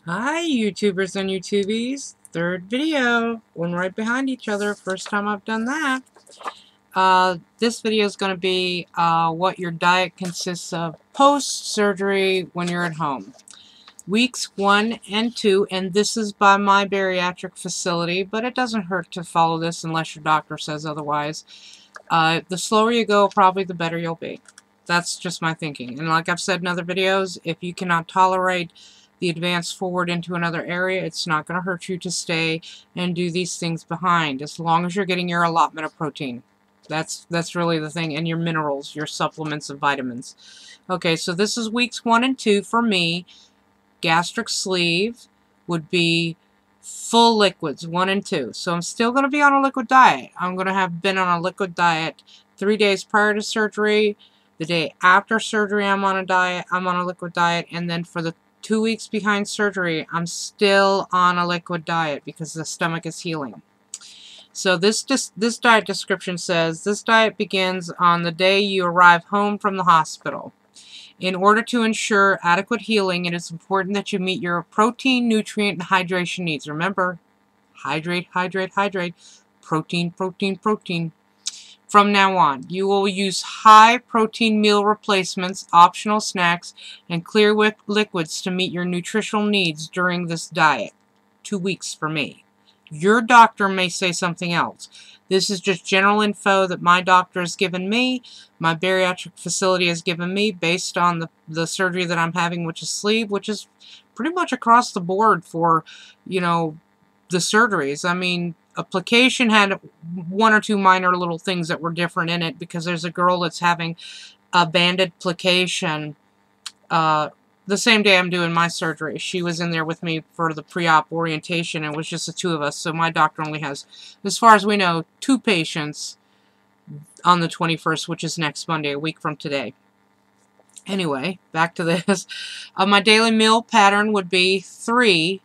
Hi YouTubers and YouTubies. Third video, one right behind each other. First time I've done that. This video is going to be what your diet consists of post-surgery when you're at home. Weeks 1 and 2, and this is by my bariatric facility, but it doesn't hurt to follow this unless your doctor says otherwise. The slower you go, probably the better you'll be. That's just my thinking. And like I've said in other videos, if you cannot tolerate the advance forward into another area, it's not going to hurt you to stay and do these things behind, as long as you're getting your allotment of protein. That's really the thing, and your minerals, your supplements of vitamins. Okay, so this is weeks 1 and 2 for me. Gastric sleeve would be full liquids, 1 and 2. So I'm still going to be on a liquid diet. I'm going to have been on a liquid diet 3 days prior to surgery. The day after surgery, I'm on a liquid diet, and then for the 2 weeks behind surgery, I'm still on a liquid diet because the stomach is healing. So this diet description says, this diet begins on the day you arrive home from the hospital. In order to ensure adequate healing, it is important that you meet your protein, nutrient, and hydration needs. Remember, hydrate, hydrate, hydrate. Protein, protein, protein. From now on, you will use high-protein meal replacements, optional snacks, and clear liquids to meet your nutritional needs during this diet. 2 weeks for me. Your doctor may say something else. This is just general info that my doctor has given me, my bariatric facility has given me, based on the surgery that I'm having, which is sleeve, which is pretty much across the board for, you know, the surgeries. I mean, application had 1 or 2 minor little things that were different in it, because there's a girl that's having a banded plication the same day I'm doing my surgery. She was in there with me for the pre-op orientation, and it was just the 2 of us, so my doctor only has, as far as we know, 2 patients on the 21st, which is next Monday, a week from today. Anyway, back to this. My daily meal pattern would be 3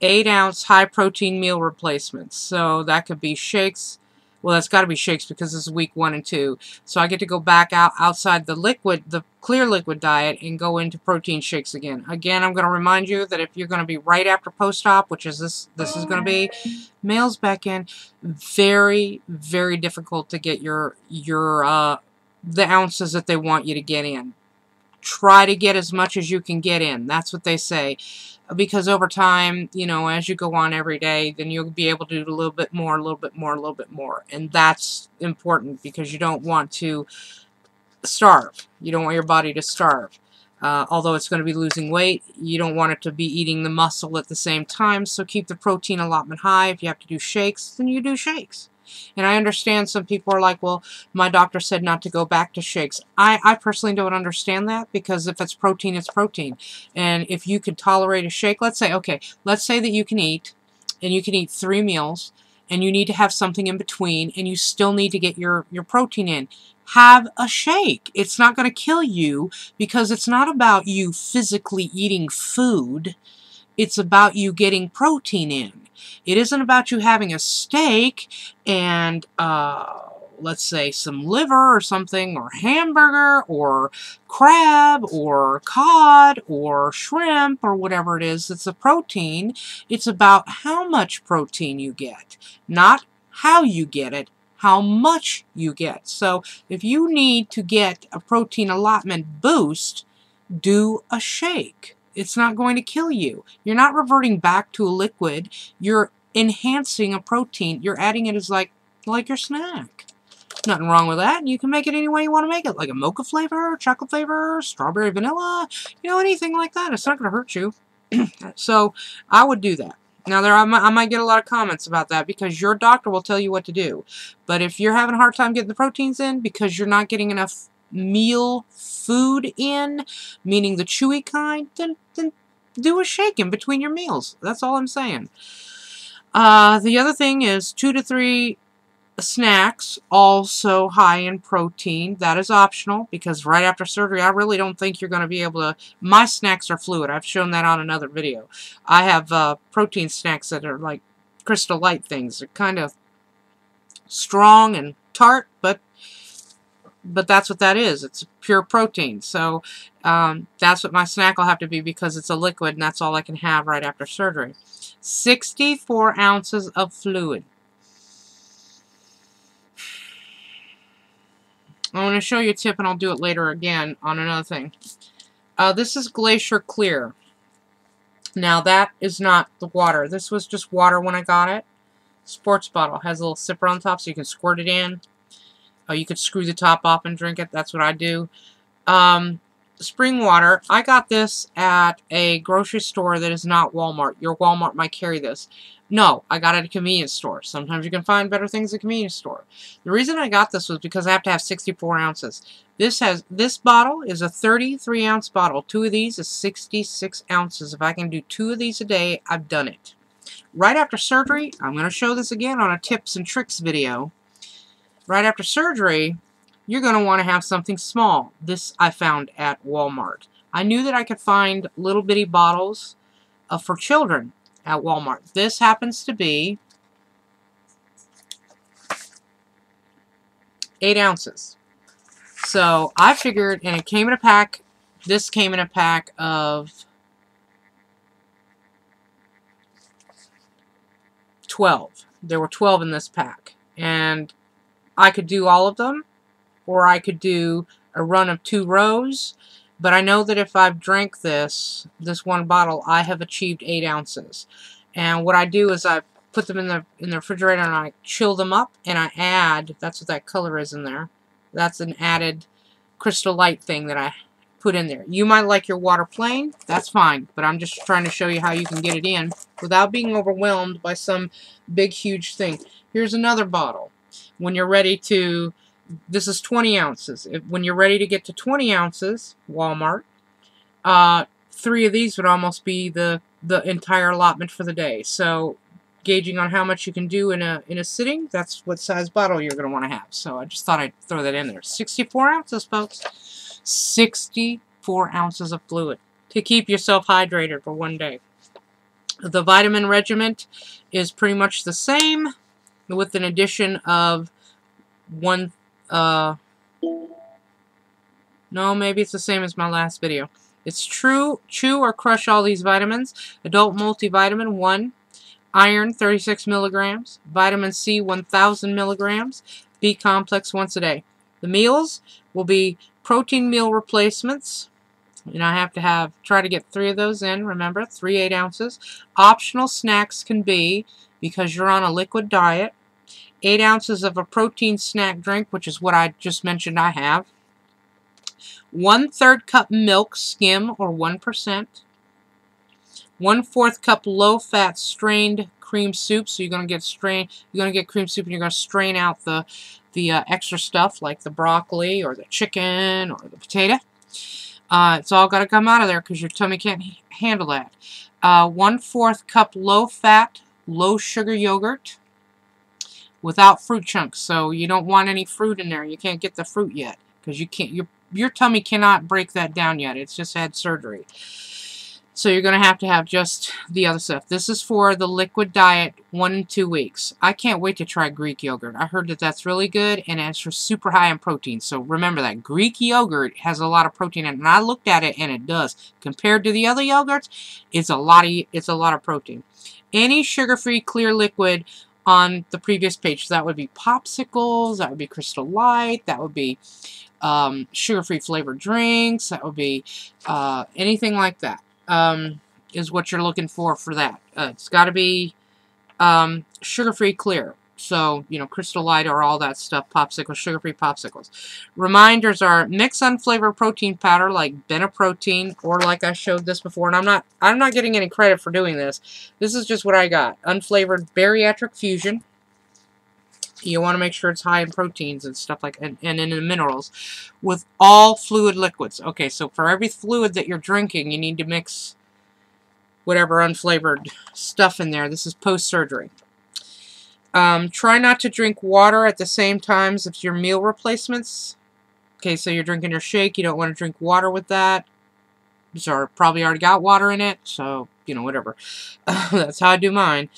8-ounce high-protein meal replacements. So that could be shakes. Well, that's got to be shakes because this is week 1 and 2. So I get to go back outside the clear liquid diet and go into protein shakes again. Again, I'm going to remind you that if you're going to be right after post-op, which is this is going to be, males back in, very, very difficult to get the ounces that they want you to get in. Try to get as much as you can get in. That's what they say. Because over time, you know, as you go on every day, then you'll be able to do a little bit more, a little bit more, a little bit more. And that's important because you don't want to starve. You don't want your body to starve. Although it's going to be losing weight, you don't want it to be eating the muscle at the same time. So keep the protein allotment high. If you have to do shakes, then you do shakes. And I understand some people are like, well, my doctor said not to go back to shakes. I personally don't understand that, because if it's protein, it's protein. And if you can tolerate a shake, let's say that you can eat, and you can eat 3 meals, and you need to have something in between, and you still need to get your protein in. Have a shake. It's not going to kill you, because it's not about you physically eating food. It's about you getting protein in. It isn't about you having a steak and, let's say, some liver or something, or hamburger, or crab, or cod, or shrimp, or whatever it is that's a protein. It's about how much protein you get, not how you get it, how much you get. So if you need to get a protein allotment boost, do a shake. It's not going to kill you. You're not reverting back to a liquid. You're enhancing a protein. You're adding it as like your snack. Nothing wrong with that. You can make it any way you want to make it, like a mocha flavor, chocolate flavor, strawberry vanilla, you know, anything like that. It's not going to hurt you. So I would do that. Now, I might get a lot of comments about that, because your doctor will tell you what to do. But if you're having a hard time getting the proteins in because you're not getting enough meal food in, meaning the chewy kind, then do a shake in between your meals. That's all I'm saying. The other thing is 2 to 3 snacks, also high in protein. That is optional, because right after surgery, I really don't think you're going to be able to. My snacks are fluid. I've shown that on another video. I have protein snacks that are like Crystal Light things. They're kind of strong and tart, but but that's what that is. It's pure protein. So that's what my snack will have to be because it's a liquid and that's all I can have right after surgery. 64 ounces of fluid. I'm going to show you a tip and I'll do it later again on another thing. This is Glacier Clear. Now that is not the water. This was just water when I got it. Sports bottle. Has a little zipper on top so you can squirt it in. You could screw the top off and drink it. That's what I do. Spring water. I got this at a grocery store that is not Walmart. Your Walmart might carry this. No, I got it at a convenience store. Sometimes you can find better things at a convenience store. The reason I got this was because I have to have 64 ounces. This bottle is a 33-ounce bottle. 2 of these is 66 ounces. If I can do 2 of these a day, I've done it. Right after surgery, I'm going to show this again on a tips and tricks video. Right after surgery, you're going to want to have something small. This I found at Walmart. I knew that I could find little bitty bottles for children at Walmart. This happens to be 8 ounces. So I figured, and it came in a pack, this came in a pack of 12. There were 12 in this pack. And I could do all of them, or I could do a run of 2 rows. But I know that if I've drank this one bottle, I have achieved 8 ounces. And what I do is I put them in the refrigerator and I chill them up and I add, that's what that color is in there. That's an added Crystal Light thing that I put in there. You might like your water plain, that's fine. But I'm just trying to show you how you can get it in without being overwhelmed by some big, huge thing. Here's another bottle. When you're ready to, this is 20 ounces. When you're ready to get to 20 ounces, Walmart, 3 of these would almost be the entire allotment for the day. So, gauging on how much you can do in a sitting, that's what size bottle you're going to want to have. So, I just thought I'd throw that in there. 64 ounces, folks. 64 ounces of fluid to keep yourself hydrated for one day. The vitamin regimen is pretty much the same, with an addition of one, no, maybe it's the same as my last video. It's chew or crush all these vitamins. Adult multivitamin, 1. Iron, 36 milligrams. Vitamin C, 1,000 milligrams. B complex, once a day. The meals will be protein meal replacements. And I have to try to get 3 of those in, remember, 3 8 ounces. Optional snacks can be, because you're on a liquid diet, 8 ounces of a protein snack drink, which is what I just mentioned I have. 1/3 cup milk, skim, or 1%. 1/4 cup low-fat strained cream soup. So you're going to get cream soup and you're going to strain out the extra stuff like the broccoli or the chicken or the potato. It's all got to come out of there because your tummy can't handle that. 1/4 cup low-fat, low-sugar yogurt without fruit chunks. So you don't want any fruit in there. You can't get the fruit yet because you can't. Your tummy cannot break that down yet. It's just had surgery. So you're going to have just the other stuff. This is for the liquid diet, 1 and 2 weeks. I can't wait to try Greek yogurt. I heard that that's really good, and it's super high in protein. So remember that. Greek yogurt has a lot of protein in it, and I looked at it, and it does. Compared to the other yogurts, it's a lot of protein. Any sugar-free clear liquid on the previous page. So that would be popsicles, that would be Crystal Light, that would be sugar-free flavored drinks, that would be anything like that. Is what you're looking for that. It's got to be sugar-free clear. So, you know, Crystal Light or all that stuff, popsicles, sugar-free popsicles. Reminders are mix unflavored protein powder like Beneprotein, or like I showed this before, and I'm not getting any credit for doing this. This is just what I got. Unflavored Bariatric Fusion. You want to make sure it's high in proteins and stuff like and in the minerals with all fluid liquids. Okay, so for every fluid that you're drinking, you need to mix whatever unflavored stuff in there. This is post-surgery. Try not to drink water at the same time as your meal replacements. Okay, so you're drinking your shake. You don't want to drink water with that. So probably already got water in it, so, you know, whatever. That's how I do mine.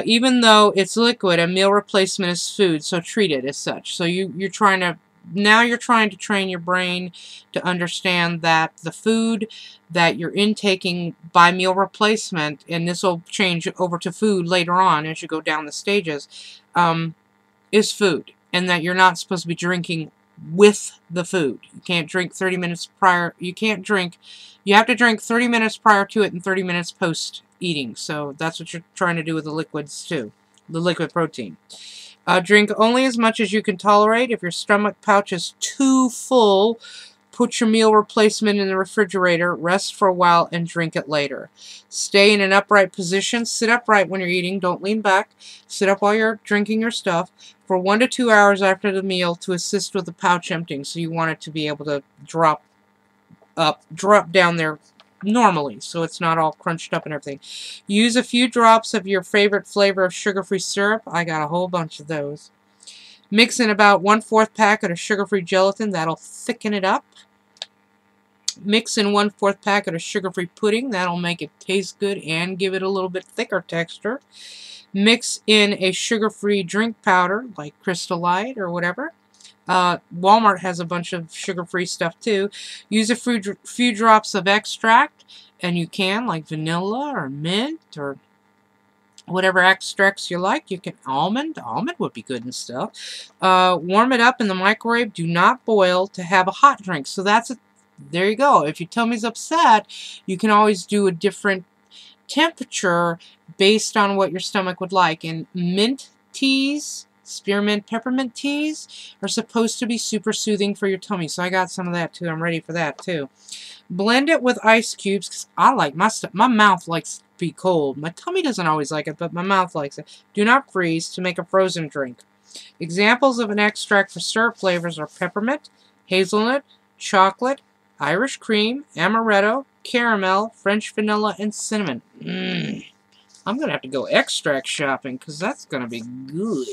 Even though it's liquid, a meal replacement is food, so treat it as such. So you're trying to now you're trying to train your brain to understand that the food that you're intaking by meal replacement, and this will change over to food later on as you go down the stages, is food, and that you're not supposed to be drinking with the food. You can't drink 30 minutes prior. You have to drink 30 minutes prior to it and 30 minutes post eating. So that's what you're trying to do with the liquids too, the liquid protein. Drink only as much as you can tolerate. If your stomach pouch is too full, put your meal replacement in the refrigerator, rest for a while, and drink it later. Stay in an upright position. Sit upright when you're eating. Don't lean back. Sit up while you're drinking your stuff for 1 to 2 hours after the meal to assist with the pouch emptying. So you want it to be able to drop down there normally, so it's not all crunched up and everything. Use a few drops of your favorite flavor of sugar-free syrup. I got a whole bunch of those. Mix in about 1/4 packet of sugar-free gelatin. That'll thicken it up. Mix in 1/4 packet of sugar-free pudding. That'll make it taste good and give it a little bit thicker texture. Mix in a sugar-free drink powder like Crystal Light or whatever. Walmart has a bunch of sugar-free stuff too. Use a few drops of extract, and you can, like vanilla or mint or whatever extracts you like. You can almond would be good and stuff. Warm it up in the microwave. Do not boil to have a hot drink. So there you go. If your tummy's upset, you can always do a different temperature based on what your stomach would like. And mint teas, spearmint peppermint teas, are supposed to be super soothing for your tummy. So I got some of that too. I'm ready for that too. Blend it with ice cubes, because I like my mouth likes to be cold. My tummy doesn't always like it, but my mouth likes it. Do not freeze to make a frozen drink. Examples of an extract for syrup flavors are peppermint, hazelnut, chocolate, Irish cream, amaretto, caramel, French vanilla, and cinnamon. I'm going to have to go extract shopping because that's going to be good.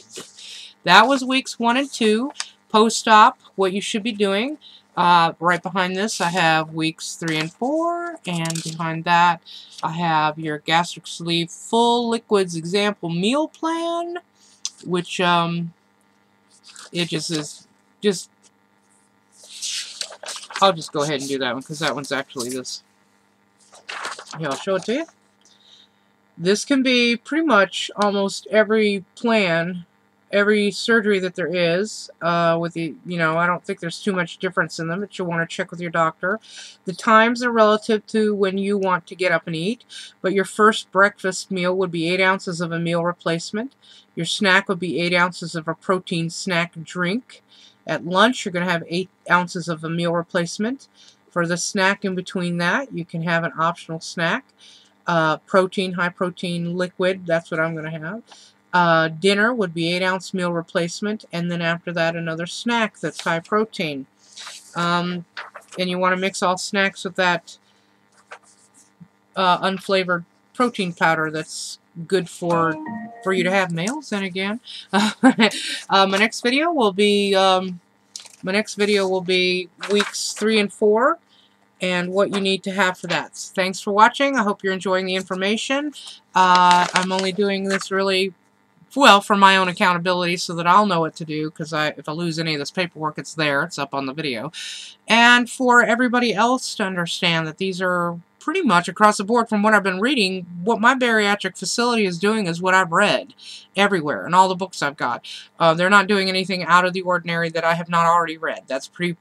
That was weeks 1 and 2. Post-op, what you should be doing. Right behind this, I have weeks 3 and 4. And behind that, I have your gastric sleeve full liquids example meal plan. Which, it just is, I'll just go ahead and do that one because that one's actually this. Here, I'll show it to you. This can be pretty much almost every plan, every surgery that there is. With the, I don't think there's too much difference in them, but you'll want to check with your doctor. The times are relative to when you want to get up and eat, but your first breakfast meal would be 8 ounces of a meal replacement. Your snack would be 8 ounces of a protein snack drink. At lunch, you're going to have 8 ounces of a meal replacement. For the snack in between that, you can have an optional snack. Protein, high protein liquid, that's what I'm going to have. Dinner would be 8 ounce meal replacement, and then after that another snack that's high protein. And you want to mix all snacks with that unflavored protein powder that's good for you to have, males. And again, my next video will be weeks 3 and 4. And what you need to have for that. So thanks for watching. I hope you're enjoying the information. I'm only doing this really, well, for my own accountability so that I'll know what to do, because if I lose any of this paperwork, it's there. It's up on the video. And for everybody else to understand that these are pretty much across the board from what I've been reading. What my bariatric facility is doing is what I've read everywhere in all the books I've got. They're not doing anything out of the ordinary that I have not already read. That's pretty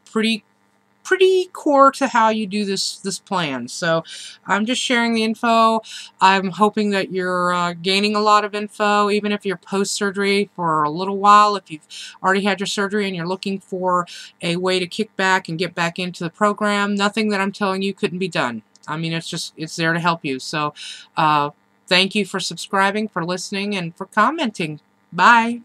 core to how you do this plan. So I'm just sharing the info. I'm hoping that you're gaining a lot of info, even if you're post-surgery for a little while. If you've already had your surgery and you're looking for a way to kick back and get back into the program, nothing that I'm telling you couldn't be done. I mean, it's there to help you. So thank you for subscribing, for listening, and for commenting. Bye.